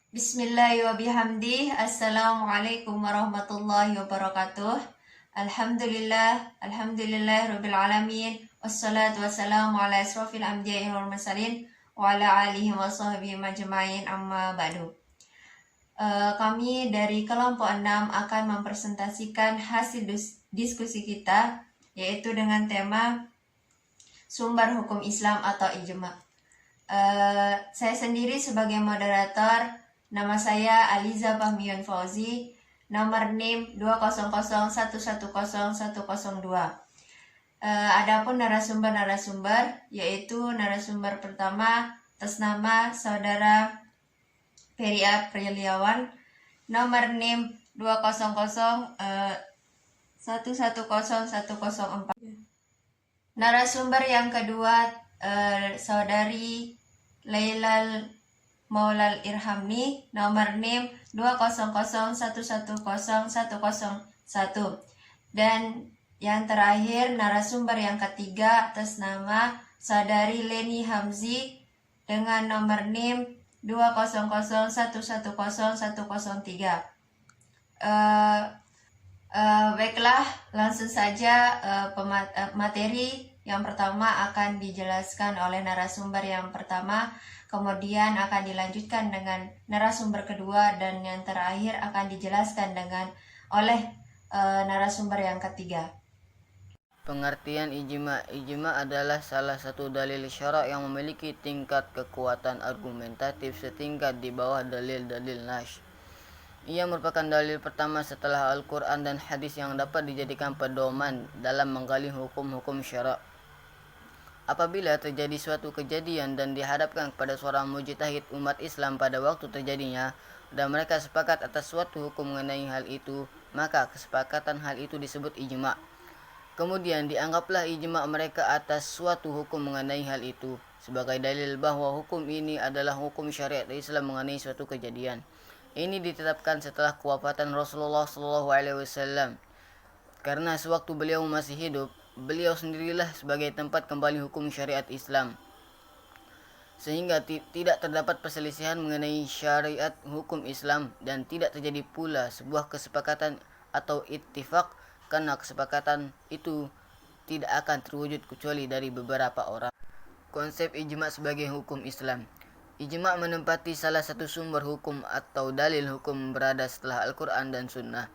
Bismillahi wa bihamdih. Assalamualaikum warahmatullahi wabarakatuh. Alhamdulillah rabbil alamin. Wassalatu wassalamu ala asrofil anbiya'i wal mursalin wa ala alihi wa sahbihi majma'in amma ba'du. Kami dari kelompok 6 akan mempresentasikan hasil diskusi kita, yaitu dengan tema sumber hukum Islam atau ijma. Saya sendiri sebagai moderator. Nama saya Aliza Fahmion Fauzi, nomor NIM 200110102. Adapun narasumber yaitu narasumber pertama atas nama Saudara Peria Priliawan, nomor NIM 200110104. Narasumber yang kedua Saudari Lailal Maulal Irhamni, nomor NIM 20011010101. Dan yang terakhir narasumber yang ketiga atas nama Saudari Leni Hamzi dengan nomor NIM 20011010103. Baiklah, langsung saja materi yang pertama akan dijelaskan oleh narasumber yang pertama, kemudian akan dilanjutkan dengan narasumber kedua, dan yang terakhir akan dijelaskan oleh narasumber yang ketiga. Pengertian ijma. Ijma adalah salah satu dalil syara' yang memiliki tingkat kekuatan argumentatif setingkat di bawah dalil-dalil nas. Ia merupakan dalil pertama setelah Al-Quran dan hadis yang dapat dijadikan pedoman dalam menggali hukum-hukum syara'. Apabila terjadi suatu kejadian dan dihadapkan kepada seorang mujtahid umat Islam pada waktu terjadinya, dan mereka sepakat atas suatu hukum mengenai hal itu, maka kesepakatan hal itu disebut ijma'. Kemudian dianggaplah ijma' mereka atas suatu hukum mengenai hal itu sebagai dalil bahwa hukum ini adalah hukum syariat Islam mengenai suatu kejadian. Ini ditetapkan setelah kewafatan Rasulullah SAW, karena sewaktu beliau masih hidup, beliau sendirilah sebagai tempat kembali hukum syariat Islam, sehingga tidak terdapat perselisihan mengenai syariat hukum Islam, dan tidak terjadi pula sebuah kesepakatan atau ittifaq, karena kesepakatan itu tidak akan terwujud kecuali dari beberapa orang. Konsep ijma' sebagai hukum Islam. Ijma' menempati salah satu sumber hukum atau dalil hukum berada setelah Al-Quran dan Sunnah.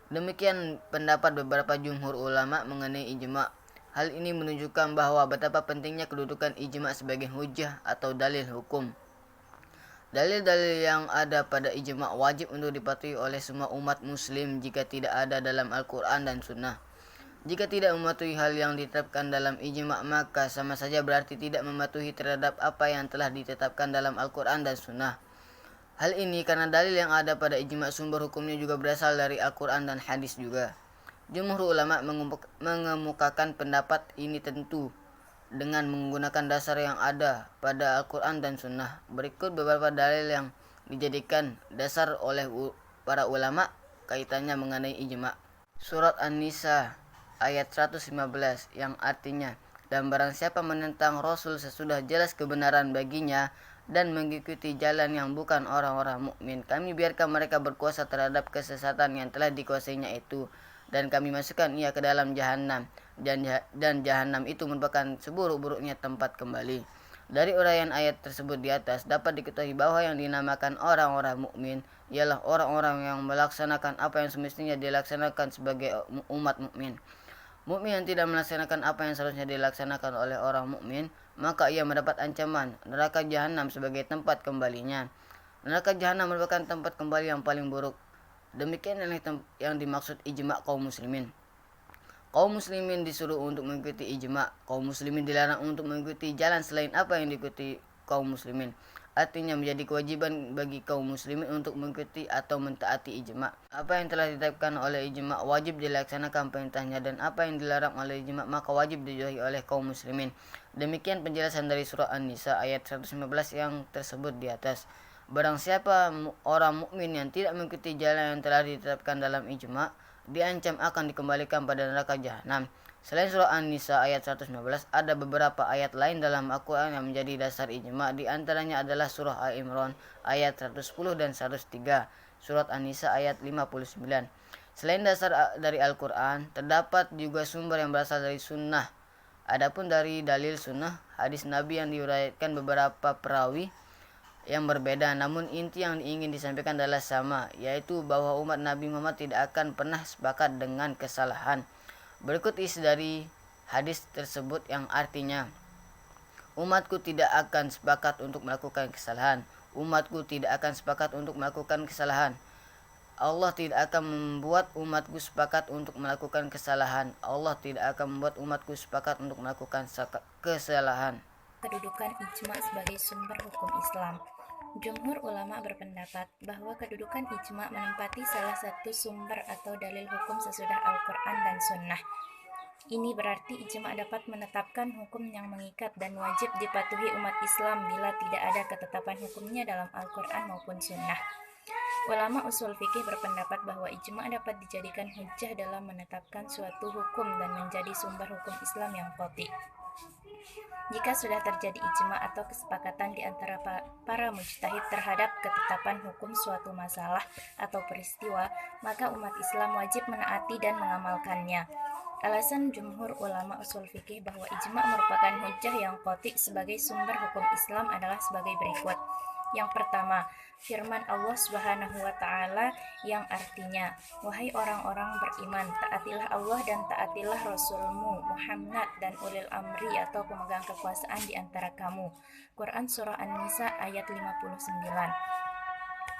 Demikian pendapat beberapa jumhur ulama mengenai ijma'. Hal ini menunjukkan bahwa betapa pentingnya kedudukan ijma' sebagai hujjah atau dalil hukum. Dalil-dalil yang ada pada ijma' wajib untuk dipatuhi oleh semua umat muslim jika tidak ada dalam Al-Quran dan Sunnah. Jika tidak mematuhi hal yang ditetapkan dalam ijma', maka sama saja berarti tidak mematuhi terhadap apa yang telah ditetapkan dalam Al-Quran dan Sunnah. Hal ini karena dalil yang ada pada ijma' sumber hukumnya juga berasal dari Al-Quran dan hadis juga. Jumhur ulama mengemukakan pendapat ini tentu dengan menggunakan dasar yang ada pada Al-Quran dan Sunnah. Berikut beberapa dalil yang dijadikan dasar oleh para ulama kaitannya mengenai ijma'. Surat An-Nisa ayat 115 yang artinya, dan barang siapa menentang Rasul sesudah jelas kebenaran baginya dan mengikuti jalan yang bukan orang-orang mukmin, kami biarkan mereka berkuasa terhadap kesesatan yang telah dikuasainya itu, dan kami masukkan ia ke dalam jahanam, dan jahanam itu merupakan seburuk-buruknya tempat kembali. Dari uraian ayat tersebut di atas dapat diketahui bahwa yang dinamakan orang-orang mukmin ialah orang-orang yang melaksanakan apa yang semestinya dilaksanakan sebagai umat mukmin. Mukmin yang tidak melaksanakan apa yang seharusnya dilaksanakan oleh orang mukmin, maka ia mendapat ancaman neraka jahanam sebagai tempat kembalinya. Neraka jahanam merupakan tempat kembali yang paling buruk. Demikian yang dimaksud ijma' kaum muslimin. Kaum muslimin disuruh untuk mengikuti ijma'. Kaum muslimin dilarang untuk mengikuti jalan selain apa yang diikuti kaum muslimin. Artinya menjadi kewajiban bagi kaum muslimin untuk mengikuti atau mentaati ijma'. Apa yang telah ditetapkan oleh ijma' wajib dilaksanakan perintahnya, dan apa yang dilarang oleh ijma' maka wajib dijauhi oleh kaum muslimin. Demikian penjelasan dari surah An-Nisa ayat 115 yang tersebut di atas. Barang siapa orang mukmin yang tidak mengikuti jalan yang telah ditetapkan dalam ijma', diancam akan dikembalikan pada neraka jahanam Selain surah An-Nisa ayat 115, ada beberapa ayat lain dalam Al-Quran yang menjadi dasar ijma. Di antaranya adalah surah Al-Imran ayat 110 dan 103, surat An-Nisa ayat 59. Selain dasar dari Al-Quran, terdapat juga sumber yang berasal dari sunnah. Adapun dari dalil sunnah, hadis Nabi yang diuraikan beberapa perawi yang berbeda, namun inti yang ingin disampaikan adalah sama, yaitu bahwa umat Nabi Muhammad tidak akan pernah sepakat dengan kesalahan. Berikut isi dari hadis tersebut yang artinya, umatku tidak akan sepakat untuk melakukan kesalahan. Umatku tidak akan sepakat untuk melakukan kesalahan. Allah tidak akan membuat umatku sepakat untuk melakukan kesalahan. Allah tidak akan membuat umatku sepakat untuk melakukan kesalahan. Kedudukan ijma sebagai sumber hukum Islam. Jumhur ulama berpendapat bahwa kedudukan ijma menempati salah satu sumber atau dalil hukum sesudah Al-Quran dan Sunnah. Ini berarti ijma dapat menetapkan hukum yang mengikat dan wajib dipatuhi umat Islam bila tidak ada ketetapan hukumnya dalam Al-Quran maupun Sunnah. Ulama usul fikih berpendapat bahwa ijma dapat dijadikan hujjah dalam menetapkan suatu hukum dan menjadi sumber hukum Islam yang qati'. Jika sudah terjadi ijma atau kesepakatan di antara para mujtahid terhadap ketetapan hukum suatu masalah atau peristiwa, maka umat Islam wajib menaati dan mengamalkannya. Alasan jumhur ulama usul fikih bahwa ijma merupakan hujjah yang qati' sebagai sumber hukum Islam adalah sebagai berikut. Yang pertama, firman Allah Subhanahu wa Ta'ala yang artinya, "Wahai orang-orang beriman, taatilah Allah dan taatilah Rasulmu Muhammad dan ulil amri atau pemegang kekuasaan di antara kamu." Quran Surah An-Nisa ayat 59.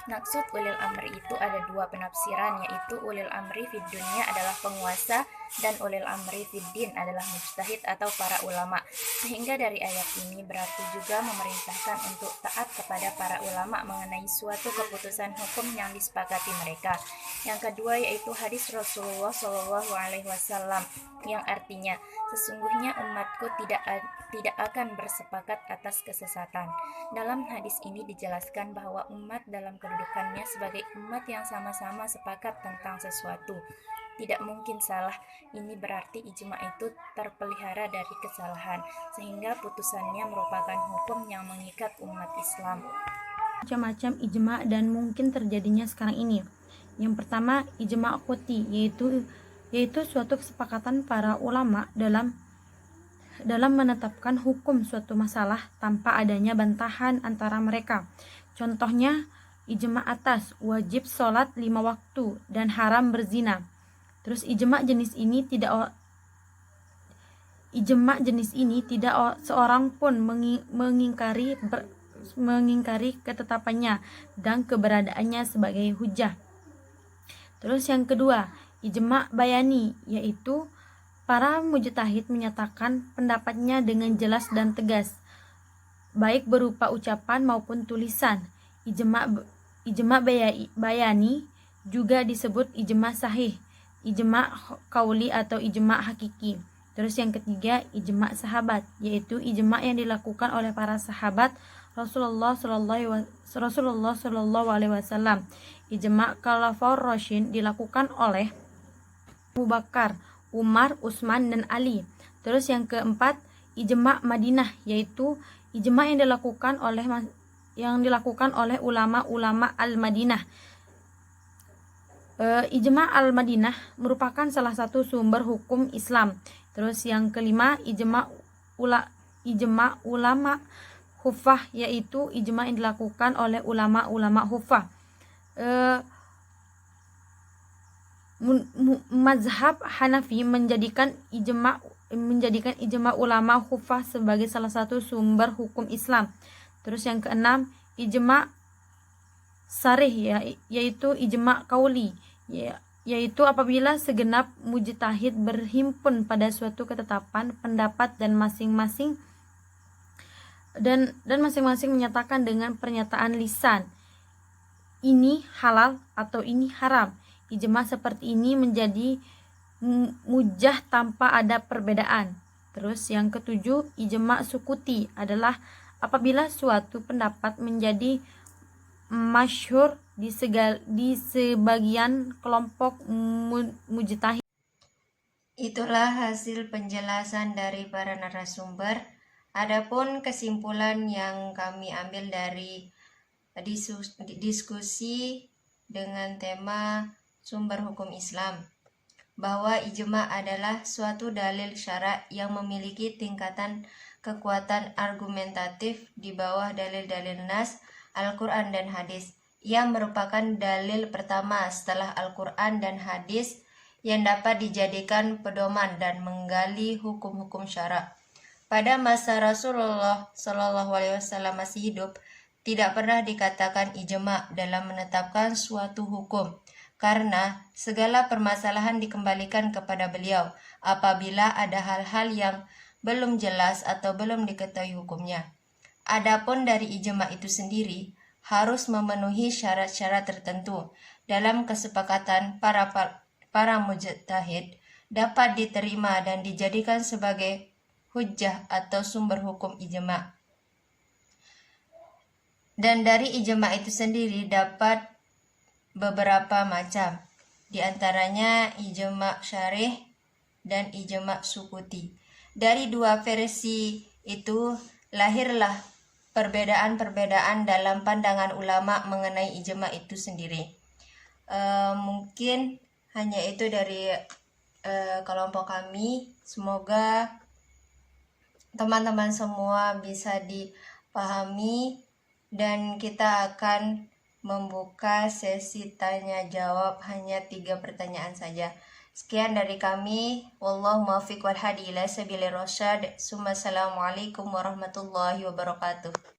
Maksud ulil amri itu ada dua penafsiran, yaitu ulil amri fid dunya adalah penguasa dan ulil amri fid din adalah mujtahid atau para ulama. Sehingga dari ayat ini berarti juga memerintahkan untuk taat kepada para ulama mengenai suatu keputusan hukum yang disepakati mereka. Yang kedua yaitu hadis Rasulullah Shallallahu Alaihi Wasallam yang artinya, sesungguhnya umatku tidak akan bersepakat atas kesesatan. Dalam hadis ini dijelaskan bahwa umat dalam kedudukannya sebagai umat yang sama-sama sepakat tentang sesuatu tidak mungkin salah. Ini berarti ijma itu terpelihara dari kesalahan, sehingga putusannya merupakan hukum yang mengikat umat Islam. Macam-macam ijma dan mungkin terjadinya sekarang ini. Yang pertama, ijma qati, yaitu suatu kesepakatan para ulama dalam menetapkan hukum suatu masalah tanpa adanya bantahan antara mereka. Contohnya, ijma atas wajib sholat 5 waktu dan haram berzina. Terus ijma jenis ini tidak seorang pun mengingkari ketetapannya dan keberadaannya sebagai hujjah. Terus yang kedua, ijma bayani, yaitu para mujtahid menyatakan pendapatnya dengan jelas dan tegas, baik berupa ucapan maupun tulisan. Ijma bayani juga disebut ijma sahih, ijma qauli atau ijma hakiki. Terus yang ketiga, ijma sahabat, yaitu ijma yang dilakukan oleh para sahabat Rasulullah Shallallahu Alaihi Wasallam. Ijma khulafaur rasyidin dilakukan oleh Abu Bakar, Umar, Utsman, dan Ali. Terus yang keempat, ijma Madinah, yaitu ijma yang dilakukan oleh ulama-ulama al-Madinah. Ijma al-Madinah merupakan salah satu sumber hukum Islam. Terus yang kelima, ijma ulama Hufah, yaitu ijma yang dilakukan oleh ulama-ulama Hufah. Mazhab Hanafi menjadikan ijma ulama Hufah sebagai salah satu sumber hukum Islam. Terus yang keenam, ijma sarih, yaitu ijma qauli, yaitu apabila segenap mujtahid berhimpun pada suatu ketetapan pendapat dan masing-masing menyatakan dengan pernyataan lisan, ini halal atau ini haram. Ijma seperti ini menjadi mujjah tanpa ada perbedaan. Terus yang ketujuh, ijma sukuti adalah apabila suatu pendapat menjadi masyhur di sebagian kelompok mujtahid. Itulah hasil penjelasan dari para narasumber. Adapun kesimpulan yang kami ambil dari diskusi dengan tema sumber hukum Islam, bahwa ijma adalah suatu dalil syara' yang memiliki tingkatan kekuatan argumentatif di bawah dalil-dalil nas, Al-Quran dan hadis. Ia merupakan dalil pertama setelah Al-Quran dan hadis yang dapat dijadikan pedoman dan menggali hukum-hukum syara'. Pada masa Rasulullah SAW masih hidup, tidak pernah dikatakan ijma dalam menetapkan suatu hukum, karena segala permasalahan dikembalikan kepada beliau apabila ada hal-hal yang belum jelas atau belum diketahui hukumnya. Adapun dari ijma itu sendiri harus memenuhi syarat-syarat tertentu dalam kesepakatan para mujtahid, dapat diterima dan dijadikan sebagai hujjah atau sumber hukum ijma. Dan dari ijma itu sendiri dapat beberapa macam, di antaranya ijma syarih dan ijma sukuti. Dari dua versi itu lahirlah perbedaan-perbedaan dalam pandangan ulama mengenai ijma itu sendiri. Mungkin hanya itu dari kelompok kami. Semoga teman-teman semua bisa dipahami, dan kita akan membuka sesi tanya jawab hanya 3 pertanyaan saja. Sekian dari kami. Wallahu muwaffiq wal hadi ila sabilir rasyad. Assalamualaikum warahmatullahi wabarakatuh.